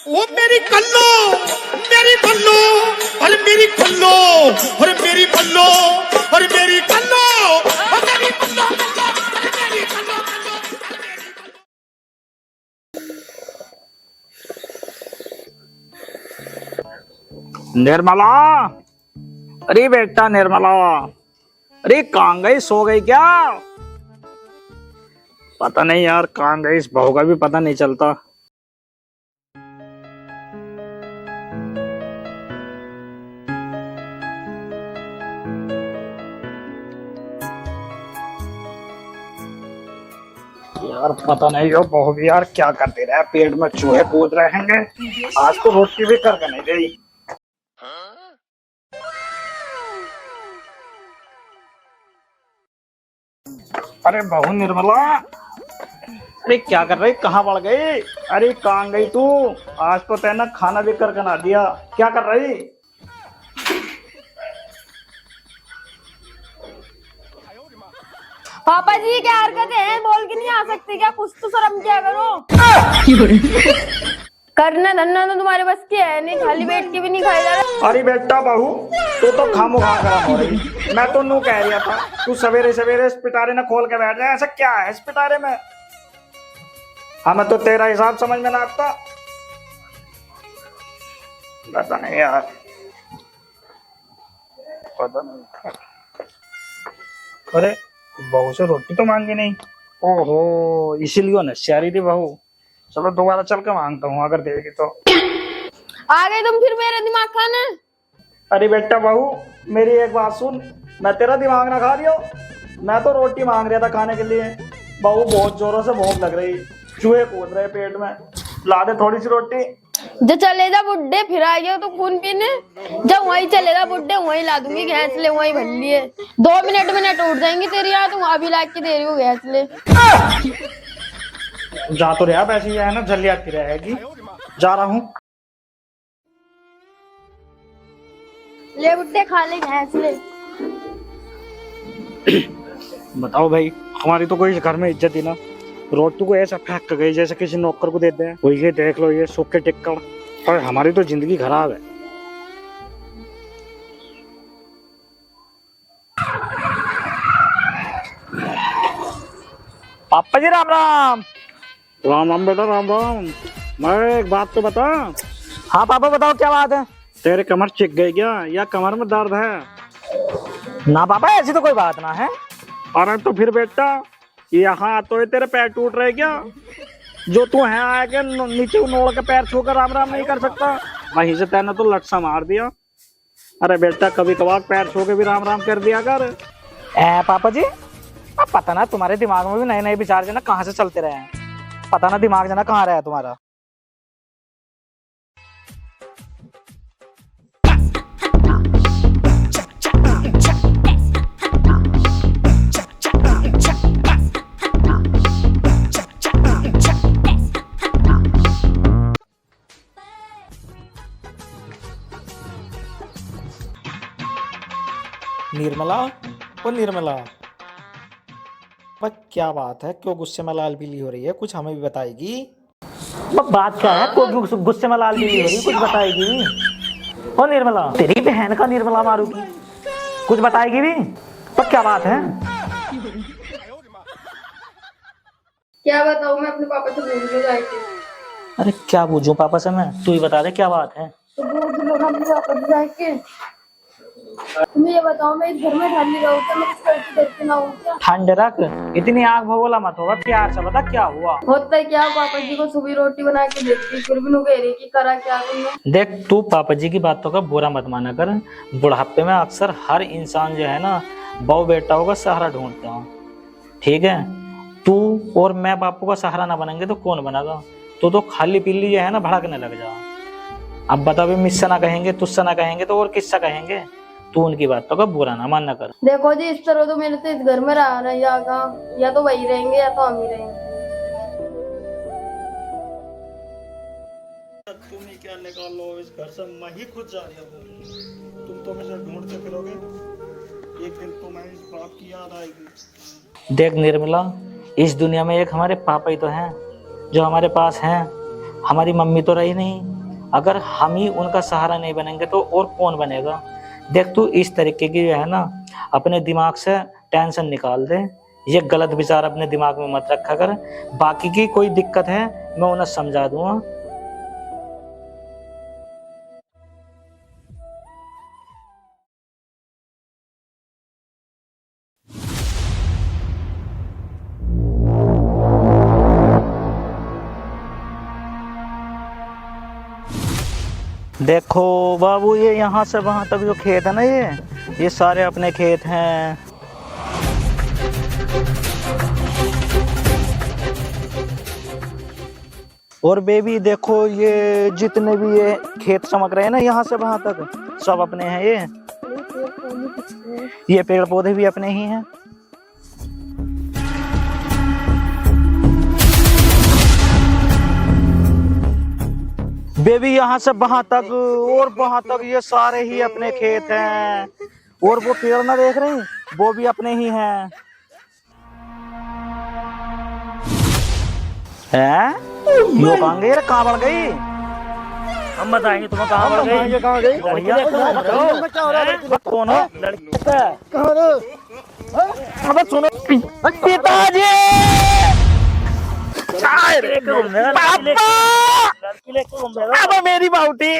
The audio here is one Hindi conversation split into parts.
ओ मेरी कल्लो, मेरी बल्लो, अरे मेरी कल्लो, अरे मेरी बल्लो, अरे मेरी कल्लो, अरे मेरी बल्लो, कल्लो, अरे मेरी कल्लो, कल्लो, निर्मला। अरे बेटा निर्मला, अरे कहाँ गई, सो गई क्या? पता नहीं यार कहाँ गई, इस बहू का भी पता नहीं चलता। यार पता नहीं हो बहू भी यार क्या करते रहे, पेट में चूहे कूद रहेंगे। आज तो रोटी भी करके नहीं गई। अरे बहू निर्मला, अरे क्या कर रही, कहाँ बढ़ गई? अरे कहाँ गई तू? आज तो तैने खाना भी करके ना दिया, क्या कर रही? पापा जी क्या हरकतें हैं, बोल के नहीं आ सकते क्या? कुछ तो शर्म किया करो। करना धरना तो तुम्हारे बस की है नहीं, खाली बैठ के भी नहीं खाया जा रहा। अरे बेटा बहू, तू तो खामोखा गरम हो रही। मैं तो नू कह रहा था तू सवेरे सवेरे इस पिटारे न खोल के बैठ जाए, ऐसा क्या है इस पिटारे में? हमें तो तेरा हिसाब समझ में ना आता। पता नहीं यार, पता नहीं। अरे बहू से रोटी तो मांगी नहीं। ओहो, इसीलिए नशियारी थी बहू। चलो दोबारा चल के मांगता हूँ, अगर देगी तो। आ गए तुम फिर मेरा दिमाग खाने। अरे बेटा बहू, मेरी एक बात सुन, मैं तेरा दिमाग ना खा रही हूँ। मैं तो रोटी मांग रहा था खाने के लिए। बहू बहुत जोरों से भूख लग रही, चूहे कूद रहे पेट में, ला दे थोड़ी सी रोटी। जब चले जा बुड्ढे, फिर आ गए तो खून पीने। जब वहीं चले जा बुड्ढे, वहीं ला दूंगी गैस ले, वहीं भर लिए 2 मिनट में नेट उठ जाएंगी तेरी। यार तुम अभी ला के दे रही हो गैस ले। जा तो रहा, वैसे ही है ना, जल्दी आती रहेगी। जा रहा हूँ। ले बुड्ढे खा ले गैस ले। बताओ भाई, हमारी तो कोई घर में इज्जत ही ना। रोटी को ऐसा फेंक गई जैसे किसी नौकर को देते हैं। वो ये देख लो, ये सूखे टिक्कड़। और हमारी तो जिंदगी खराब है। पापा जी राम राम। राम राम बेटा, राम राम। मैं एक बात तो बता। हाँ पापा बताओ, क्या बात है? तेरे कमर चिक गई क्या, या कमर में दर्द है? ना पापा, ऐसी तो कोई बात ना है। अरे तो फिर बेटा, यहाँ तो ये तेरे पैर टूट रहे क्या? जो तू है आके नीचे नोड़ के पैर छूकर राम राम नहीं कर सकता? वहीं से तेने तो लटसा मार दिया। अरे बेटा, कभी कभार पैर छू के भी राम राम कर दिया कर। पापा जी, अब पता ना तुम्हारे दिमाग में भी नए नए विचार जो ना कहाँ से चलते रहे हैं। पता ना दिमाग जो ना कहाँ रहा है तुम्हारा। निर्मला, ओ निर्मला, बस क्या बात है, क्यों गुस्से में लाल पीली हो रही है? कुछ हमें भी बताएगी। बात क्या है, क्यों गुस्से में लाल पीली हो रही है? कुछ बताएगी। ओ निर्मला, तेरी बहन का निर्मला मारूंगी। कुछ बताएगी भी, पर क्या बात है? क्या बताऊं, मैं अपने पापा से बोल के जाके। अरे क्या पूछूं पापा से मैं, तू ही बता दे क्या बात है। तो बोल लो ना अपने पापा से जाके। तुम ये बताओ, मैं इस घर में ठंडी रहूं क्या? मैं कुछ करके देखते ना हूँ क्या? ठंड रख, इतनी आग भगोला मत होगा, प्यार से बता क्या हुआ। होता है क्या, पापा जी को सुबह रोटी बना के देती, फिर भी कह रही कि करा क्या तुमने। देख, तू पापा जी की बातों का बुरा मत माना कर। बुढ़ापे में अक्सर हर इंसान जो है ना, बहू बेटाओं का सहारा ढूंढता है। ठीक है, तू और मैं बापू का सहारा ना बनेंगे तो कौन बनेगा? तू तो खाली पीली जो है ना भड़कने लग जा। अब बता भी, मुझसे ना कहेंगे, तुझसे ना कहेंगे तो और किससे कहेंगे? तू उनकी बातों का बुरा ना मानना कर। देखो जी, इस तरह तो मेरे से इस घर में रहा ना, या तो वही रहेंगे या तो हम ही रहेंगे। तुम ही क्या निकालो इस घर से, मैं ही खुद जा रहा हूँ। तुम तो मुझे ढूंढते फिरोगे, एक दिन तो मैं इस बाप की याद आएगी। देख निर्मला, इस दुनिया में एक हमारे पापा ही तो हैं जो हमारे पास हैं। हमारी मम्मी तो रही नहीं, अगर हम ही उनका सहारा नहीं बनेंगे तो और कौन बनेगा। देख तू इस तरीके की जो है ना, अपने दिमाग से टेंशन निकाल दे, ये गलत विचार अपने दिमाग में मत रखा कर। बाकी की कोई दिक्कत है मैं उन्हें समझा दूंगा। देखो बाबू, ये यहाँ से वहां तक जो खेत है ना, ये सारे अपने खेत हैं। और बेबी देखो, ये जितने भी ये खेत चमक रहे हैं ना यहाँ से वहां तक, सब अपने हैं। ये पेड़ पौधे भी अपने ही हैं। बेबी यहाँ से वहां तक और वहां तक ये सारे ही अपने खेत हैं। और वो पेड़ ना देख रही, वो भी अपने ही हैं। यो कहाँ गई? कहाँ बढ़ गई? हम बताएंगे तुम्हें कहाँ बढ़ गई। कहाँ गई भैया? कौन हो लड़की? अब सुनो पिताजी, अब मेरी बाउटी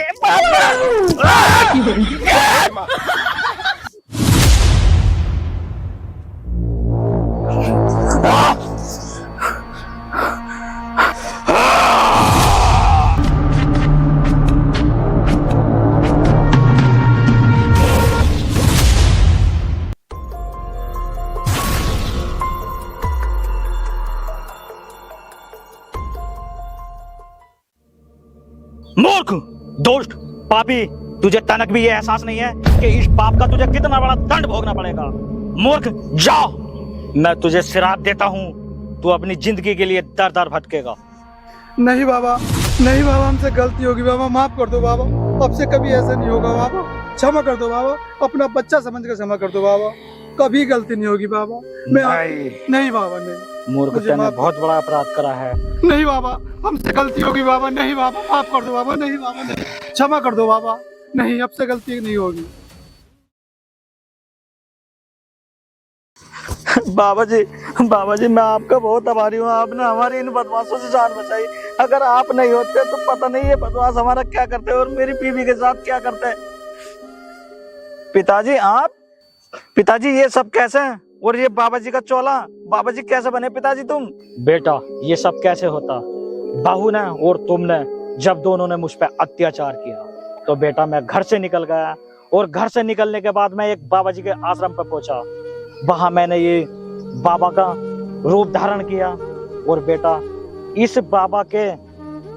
मूर्ख, दुष्ट, पापी, तुझे तनक भी ये एहसास नहीं है कि इस पाप का तुझे कितना बड़ा दंड भोगना पड़ेगा। मूर्ख, जाओ, मैं तुझे श्राप देता हूँ, तू अपनी जिंदगी के लिए दर दर भटकेगा। नहीं बाबा, नहीं बाबा, हमसे गलती होगी बाबा, माफ कर दो बाबा, अब से कभी ऐसा नहीं होगा बाबा, क्षमा कर दो बाबा, अपना बच्चा समझ कर क्षमा कर दो बाबा, कभी गलती नहीं होगी बाबा। नहीं बाबा, नहीं। मूर्ख, तूने बहुत बड़ा अपराध करा है। नहीं बाबा, हमसे गलती होगी बाबा, नहीं बाबा, माफ कर दो बाबा, नहीं बाबा, नहीं, क्षमा कर दो बाबा, नहीं, अब से गलती नहीं होगी। बाबा जी मैं आपका बहुत आभारी हूँ, आपने हमारी इन बदमाशों से जान बचाई। अगर आप नहीं होते तो पता नहीं ये बदमाश हमारा क्या करते और मेरी बीवी के साथ क्या करते। पिताजी, आप पिताजी ये सब कैसे हैं? और ये बाबा जी का चोला, बाबा जी कैसे बने पिताजी तुम? बेटा, ये सब कैसे होता? बहू ने और तुमने जब दोनों ने मुझ पर अत्याचार किया तो बेटा मैं घर से निकल गया, और घर से निकलने के बाद मैं एक बाबा जी के आश्रम पर पहुंचा। वहां मैंने ये बाबा का रूप धारण किया, और बेटा इस बाबा के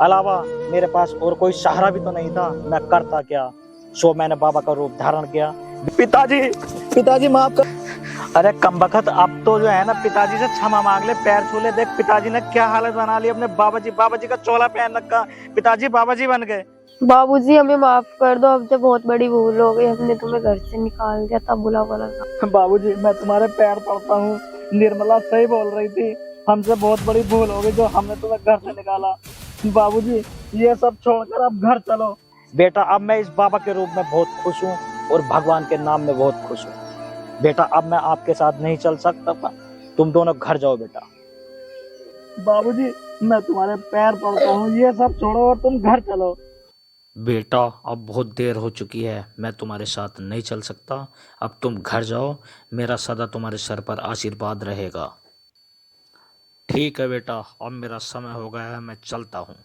अलावा मेरे पास और कोई सहारा भी तो नहीं था, मैं करता क्या? सो मैंने बाबा का रूप धारण किया। पिताजी माफ कर। अरे कमबख्त, अब तो जो है ना पिताजी से क्षमा मांग ले, पैर छू ले। देख पिताजी ने क्या हालत बना ली अपने बाबा जी का चोला पहन रखा, पिताजी बाबा जी बन गए। बाबूजी हमें माफ कर दो, अब तो बहुत बड़ी भूल हो गई, हमने तुम्हें घर से निकाल दिया था, बुला था। बाबूजी मैं तुम्हारे पैर पड़ता हूँ, निर्मला सही बोल रही थी, हमसे बहुत बड़ी भूल हो गई जो हमने तुम्हें घर से निकाला। बाबूजी ये सब छोड़कर अब घर चलो। बेटा अब मैं इस बाबा के रूप में बहुत खुश हूँ और भगवान के नाम में बहुत खुश हूँ। बेटा अब मैं आपके साथ नहीं चल सकता था, तुम दोनों घर जाओ बेटा। बाबूजी मैं तुम्हारे पैर पड़ता हूँ, ये सब छोड़ो और तुम घर चलो। बेटा अब बहुत देर हो चुकी है, मैं तुम्हारे साथ नहीं चल सकता, अब तुम घर जाओ, मेरा सदा तुम्हारे सर पर आशीर्वाद रहेगा। ठीक है बेटा, अब मेरा समय हो गया है, मैं चलता हूँ।